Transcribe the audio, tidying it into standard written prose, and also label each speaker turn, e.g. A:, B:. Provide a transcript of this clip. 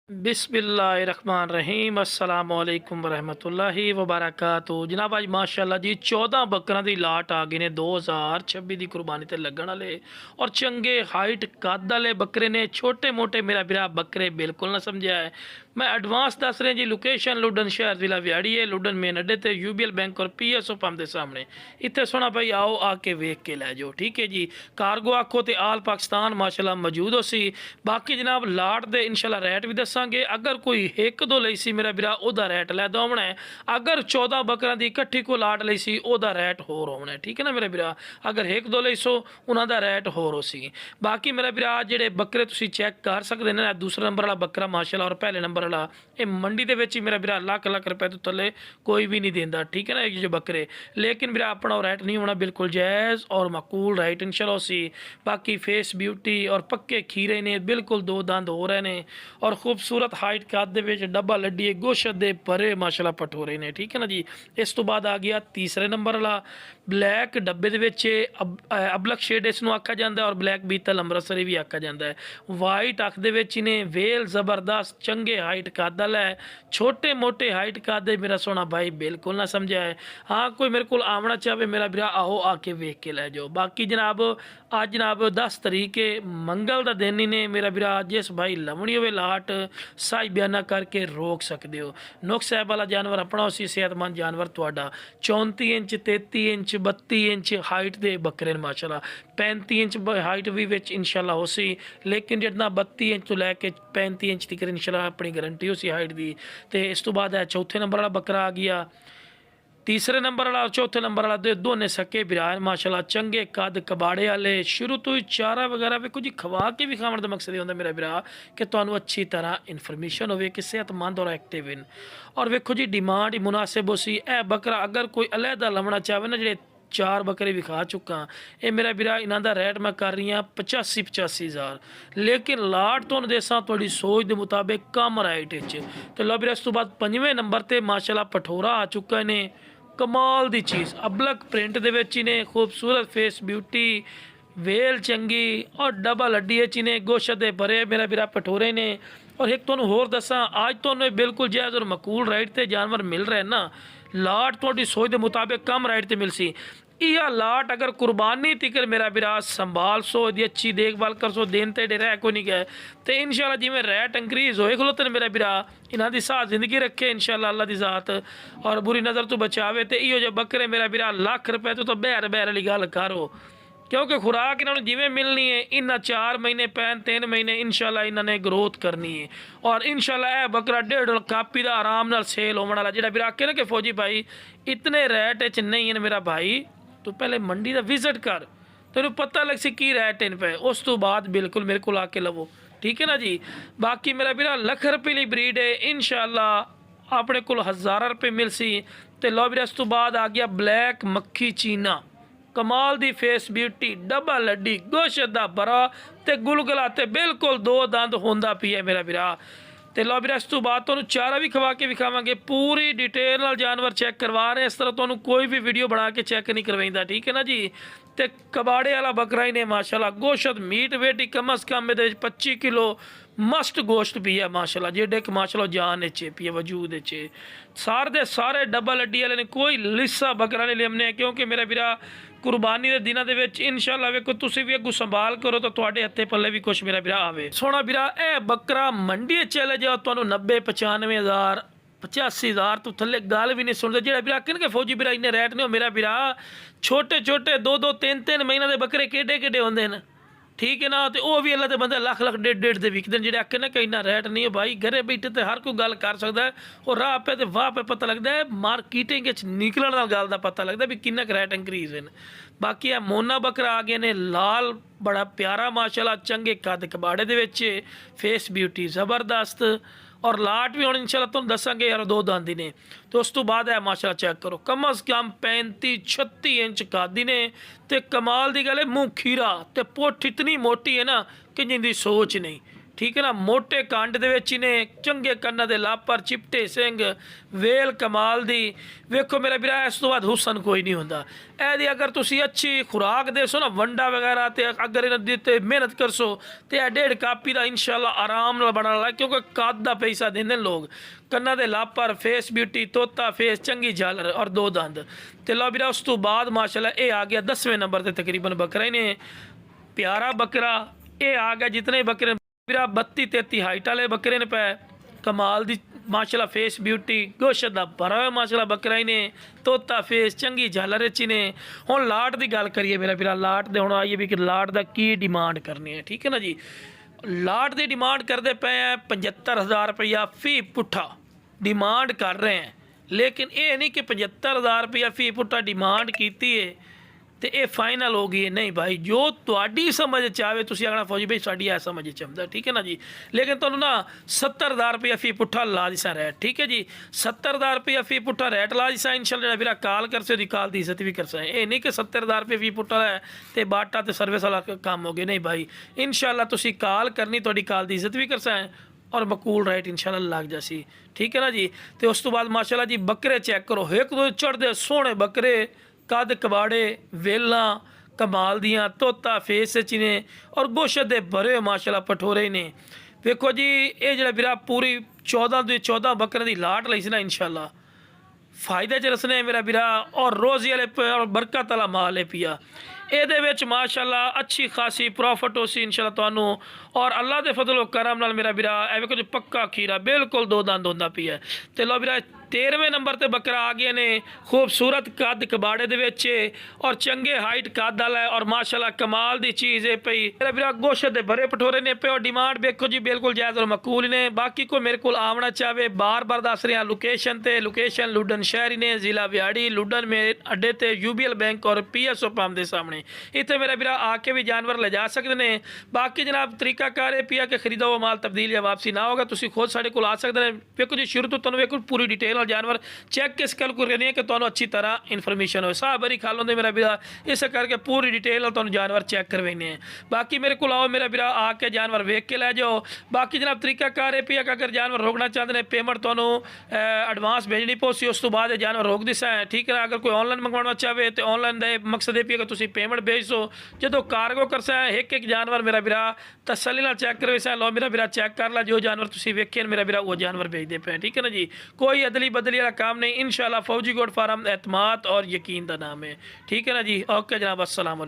A: बिस्मिल्लाहिर्रहमानिर्रहीम अस्सलामुअलैकुम वरहमतुल्लाहि वबरकातुहू। जनाब अज माशाअल्लाह जी 14 बकरा की लाट आ गए ने 2026 की कुरबानी ते लगन वाले और चंगे हाइट कद वाले बकरे ने। छोटे मोटे मेरा बिरा बकरे बिल्कुल ना समझा है। मैं एडवांस दस रहा जी। लोकेशन लुडन शहर जिला व्याड़ी है। लुडन मेन अड्डे ते यूबीएल बैंक और पीएसओ पंप के सामने। इतने सोना भाई आओ आके वेख के लै जाओ, ठीक है जी। कारगो आखो तो आल पाकिस्तान माशाअल्लाह मौजूद हो सी। बाकी जनाब लाट दे इंशाल्लाह रेट भी दसांगे। अगर कोई एक दो लई सी मेरा बिरा ओदा रेट लै दोवना है। अगर 14 बकरा की इकट्ठी को लाट लई सी ओदा रेट होर होना है, ठीक है ना मेरा बिरा। अगर एक दो लई सो उन्हों का रेट होर हो सी। बाकी मेरा बिरा जेडे बकरे तुसीं चैक कर सकते हैं। दूसरा नंबर वाला बकरा माशाअल्लाह और पहले नंबर वाला ये मंडी के विच ही मेरा बिरा लाख लाख रुपए तो थले कोई भी नहीं देंदा, ठीक है ना। ये जो बकरे लेकिन मेरा अपना रेट नहीं होना, बिल्कुल जायज़ और माकूल राइट इंशाल्लाह सी। बाकी फेस ब्यूटी और पक्के खीरे ने, बिल्कुल दो दंद हो रहे हैं और खूबसूरत हाइट कद दे डब्बा लड्डी गोशत दे भरे माशाल्लाह पठोरे ने, ठीक है ना जी। इस तो बाद आ गया तीसरे नंबर वाला ब्लैक डब्बे दे अबलक शेड इसनूं आखा जाता है और ब्लैक बीतल अमृतसरी भी आखा जाता है। वाइट अख दे विच ने वेल जबरदस्त चंगे हाइट कद वाला है। छोटे मोटे हाइट कद मेरा सोना भाई बिल्कुल ना समझा है। हाँ कोई मेरे को आना चाहे मेरा बिरा आओ आके वेख के लै जाओ। बाकी जनाब अज जनाब 10 तरीक मंगल का दिन ही ने मेरा बिरा। जिस भाई लवनी हो लाट सही बयाना करके रोक सकते हो। नुक्स साहब वाला जानवर अपना उसी सेहतमंद जानवर तुहाडा 34 इंच 33 इंच 32 इंच हाइट के बकरे माशाल्लाह। 35 इंच हाइट भी विच इंशाल्लाह हो सी। लेकिन जितना 32 इंच तो लैके 35 इंच तक इंशाल्लाह अपनी गारंटी हो सी हाइट की। तो इस तो बाद है चौथे नंबर वाला बकरा आ गया। तीसरे नंबर वाला और चौथे नंबर वाला दोनों सके बिरा माशाल्लाह। चंगे कद कबाड़े वाले शुरू तो ही चारा वगैरह भी कुछ खवा के भी खाने का मकसद होता मेरा बिरा कि तुहानू अच्छी तरह इन्फॉर्मेशन हो कि सेहतमंद और एक्टिव इन। और वेखो जी डिमांड ही मुनासिब हो सी। ए बकरा अगर कोई अलहदा लवना चाहे ना, जो 4 बकरे विखा चुका ये मेरा बिरा, इन्हों का रेट मैं कर रही हाँ 85 हज़ार। लेकिन लाट तो देसा थोड़ी सोच के मुताबिक कम राइट तो लो बिरा। इस तो बाद 5वें नंबर पर माशाल्लाह पठोरा आ चुका ने। कमाल दी चीज़ अबलक प्रिंट दे विच ने, खूबसूरत फेस ब्यूटी वेल चंगी और डबल हड्डी च ने गोशत दे भरे मेरा बिरा पठोरे ने। और एक तुहानू होर दसा अज तुहानू बिल्कुल जायज़ और मकूल राइट ते जानवर मिल रहे हैं ना। लाट तुहाडी सोच के मुताबिक कम राइट ते मिल सी। यह लाट अगर कुर्बानी तिकर मेरा बिरा संभाल सो दी अच्छी देखभाल कर सो दिन ते रह कोई नहीं गए तो इंशाल्लाह जिमें रेट इंक्रीज होए खलोते मेरा बिरा इन्हों की साथ जिंदगी रखे इंशाल्लाह अल्लाह की ज़ात और बुरी नज़र तो बचावे। तो इहो जो बकरे मेरा बिरा लाख रुपए तो बहर बहर वाली गल करो, क्योंकि खुराक इन्होंने जिमें मिलनी है इन्हें 4 महीने पैन 3 महीने इंशाल्लाह इन्होंने ग्रोथ करनी है। और इंशाल्लाह यह बकरा 1.5 कापी का आराम नाल सेल होने वाला। जो बिरा आखे ना कि फौजी भाई इतने रेट नहीं है मेरा भाई, तो पहले मंडी का विजिट कर तेन पता लग सी की रेट इन पे, उस तो बाद बिल्कुल मेरे को आके लवो, ठीक है ना जी। बाकी मेरा बिरा लख रुपये की ब्रीड है इंशाल्लाह अपने को 1000 रुपये मिल सी। तो लो बिरा इस तो बाद आ गया ब्लैक मक्खी चीना। कमाल दी फेस ब्यूटी डबल हड्डी गोशत दा भरा ते गुलगुला ते बिल्कुल दो दंद होंदा पिया मेरा बिरा। तो लो बिरा इस तो बाद तुहानू चारा भी खवा के विखावांगे। पूरी डिटेल नाल जानवर चेक करवा रहे हैं। इस तरह तुहानू कोई भी वीडियो बना के चेक नहीं करवाइंदा, ठीक है ना जी। तो कबाड़े वाला बकरा ही ने माशाल्लाह गोशत मीट वेट ही कम अज़ कम 25 किलो मस्ट गोश्त पी है माशाल्लाह। जेडे कि माशाल्लाह जान चे पी है वजूद चे सारे दे सारे डबल हड्डी वाले ने, कोई लिस्सा बकरा नहीं लिमने। क्योंकि मेरा बिरा कुर्बानी के दिनों के इंशाल्लाह वेखो तुसी भी अगू संभाल करो तो तुहाडे हत्थे पल्ले भी कुछ मेरा बिरा आवे। सोना बिरा ए बकरा मंडी चले जाओ तुहानू 90 95 हज़ार 85 हज़ार तो थले गल भी नहीं सुनते। जो बिरा कि फौजी बिरा इन्ने रेट नहीं हो मेरा बिरा। छोटे छोटे 2 3 3 महीने के बकरे केडे केडे होंदे हैं, ठीक है ना। तो वह भी अल्लाह के बंदे लाख लाख 1.5 दे विकते हैं। जो आखे ना कि इन्ना रेट नहीं है भाई, घरे बैठे तो हर कोई गल कर सकता है और राह पे तो वाह पे पता लगता है, मार्केटिंग निकलने वाल गल का पता लगता है भी किन्ना रेट इंक्रीज है। बाकी है मोना बकरा आ गए ने लाल बड़ा प्यारा माशाल्लाह चंगे कद कबाड़े दे विच फेस ब्यूटी ज़बरदस्त और लाट भी हम इंशाल्लाह तुहानू दसांगे यार 2 दंद ने। तो उस तो बाद है माशाल्लाह चेक करो कम अज़ कम 35 36 इंच कद ने। तो कमाल की गल है मुँह खीरा तो पुठ इतनी मोटी है ना कि जिंदी सोच नहीं, ठीक है ना, मोटे कंड दे विच ने, चंगे कन्ना दे लापर, चिपटे सिंग, वेल कमाल दी। वेखो मेरा वीरा इस तो बाद हुसन कोई नहीं होंदा। ਇਹਦੀ अगर तुसी अच्छी खुराक देसो ना, वंडा वगैरह ते अगर इन्हां दी ते मेहनत करसो ते 1.5 कापी दा इंशाअल्लाह आराम नाल बनन वाला, क्योंकि कद दा पैसा देंदे लोग। कन्ना दे लापर, फेस ब्यूटी, तोता फेस, चंगी झालर और 2 दंद। ते लो वीरा उस तो बाद माशाअल्लाह ये आ गया 10वें नंबर ते तकरीबन बकरा ने। प्यारा बकरा ये आ गया। जितने बकरे वीरा 32-33 हाइट वाले बकरे ने पे, कमाल दी माशाल्लाह फेस ब्यूटी, गोशत दा भरा हुआ माशाल्लाह बकरा ही ने, तोता फेस, चंगी झालर च ने। हुण लाट की गल करिए मेरा वीरा, लाट दे हुण आइए भी कि लाट दा की डिमांड करनी है। ठीक है ना जी, लाट की डिमांड करते पे हैं 75,000 रुपया फी पुट्ठा डिमांड कर रहे हैं। लेकिन ये नहीं कि 75,000 रुपया फी पुट्ठा डिमांड की है तो ये फाइनल हो गई है। नहीं भाई, जो तुहाडी समझ चाहे तुसीं आखना फौजी भाई साडी ऐ समझ चाहता, ठीक है ना जी। लेकिन तुहानूं ना 70,000 रुपया फी पुट्ठा ला दिसा रैट, ठीक है जी। 70,000 रुपया फी पुट्ठा रैट ला दिसा इंशाअल्लाह। जिहड़ा वीरा कॉल करसे ओहदी कॉल की इज्जत भी करसा है। ये नहीं कि 70,000 रुपये फी पुट्ठा है तो बाटा तो सर्विस वाला काम हो गया। नहीं भाई, इंशाअल्लाह तुसीं कॉल करनी, तुहाडी कॉल की इज्जत भी करसा है और मकूल राइट इंशाअल्लाह लग जासी। ठीक है ना जी। तो उस तो बाद माशाअल्लाह जी बकरे चेक करो, एक दो चढ़ते सोहने बकरे, कद कबाड़े, वेला कमाल दियाँ, तोता फेस च ने और गोशत दे भरे माशाल्लाह पठोरे ने। वेखो जी ये जिहड़ा वीरा पूरी 14 बकरे की लाट लई सी ना, इंशाअल्लाह फायदे च रसने मेरा वीरा और रोज़ी वाले और बरकत वाला माल है पिया। ਇਹਦੇ ਵਿੱਚ ਮਾਸ਼ਾਅੱਲਾ अच्छी खासी प्रॉफिट हो सी इंशाअल्लाह ਤੁਹਾਨੂੰ। और अल्लाह के फजलो करम नाल मेरा वीरा ए वेखो जी पक्का खीरा बिल्कुल 2 दंद होंदा पिया। ते लो वीरा 13वें नंबर ते बकरा आ गए ने, खूबसूरत कद कबाड़े दे विच और चंगे हाइट कद वाला है और माशाअल्लाह कमाल दी चीज़ है पई। मेरा वीरा गोशत दे भरे पठोरे ने पे और डिमांड वेखो जी बिल्कुल जायज़ और मकबूल ने। बाकी कोई मेरे को आवना चाहे बार बार दस रहे हैं लोकेशन ते, लोकेशन लुडन शहरी ने, जिला व्याड़ी लुडन में अड्डे ते UBL बैंक और PSO पंप के सामने। इतने मेरा वीरा आके भी जानवर ले जा सकते हैं। बाकी जनाब तरीकाकार है पिया के खरीदा हुआ माल तब्दील या वापसी ना होगा, तुम खुद साढ़े को आ सकते हैं। वेखो जी शुरू तो तुम वेखो पूरी डिटेल और जानवर चेक किस गल को करनी है कि तुम्हें अच्छी तरह इन्फॉर्मेशन हो। साह बरी खाल होंगे मेरा वीरा, इस करके पूरी डिटेल और तुम जानवर चेक करवाने हैं। बाकी मेरे को आओ मेरा वीरा आके जानवर वेख के लै जाओ। बाकी जनाब तरीकाकार है पिया कि अगर जानवर रोकना चाहते हैं पेमेंट तुम्हें एडवांस भेजनी पौसी, उस तो बाद जानवर रोक दिसा है। ठीक है ना, अगर कोई ऑनलाइन मंगवाना चाहे तो ऑनलाइन का मकसद ये पिया कि तुम पेमेंट भेज दो। जो कार्गो करसा है एक जानवर मेरा वीरा तसली नाल चेक करवा लो मेरा वीरा चेक कर ला, जो जानवर तुम वेखे मेरा वीरा वो जानवर भेजते पे। ठीक है ना जी, कोई अदली बदली वाला काम नहीं। इंशाअल्लाह फौजी गोड फार्म एतमाद और यकीन का नाम है। ठीक है ना जी, ओके जनाब, अस्सलाम।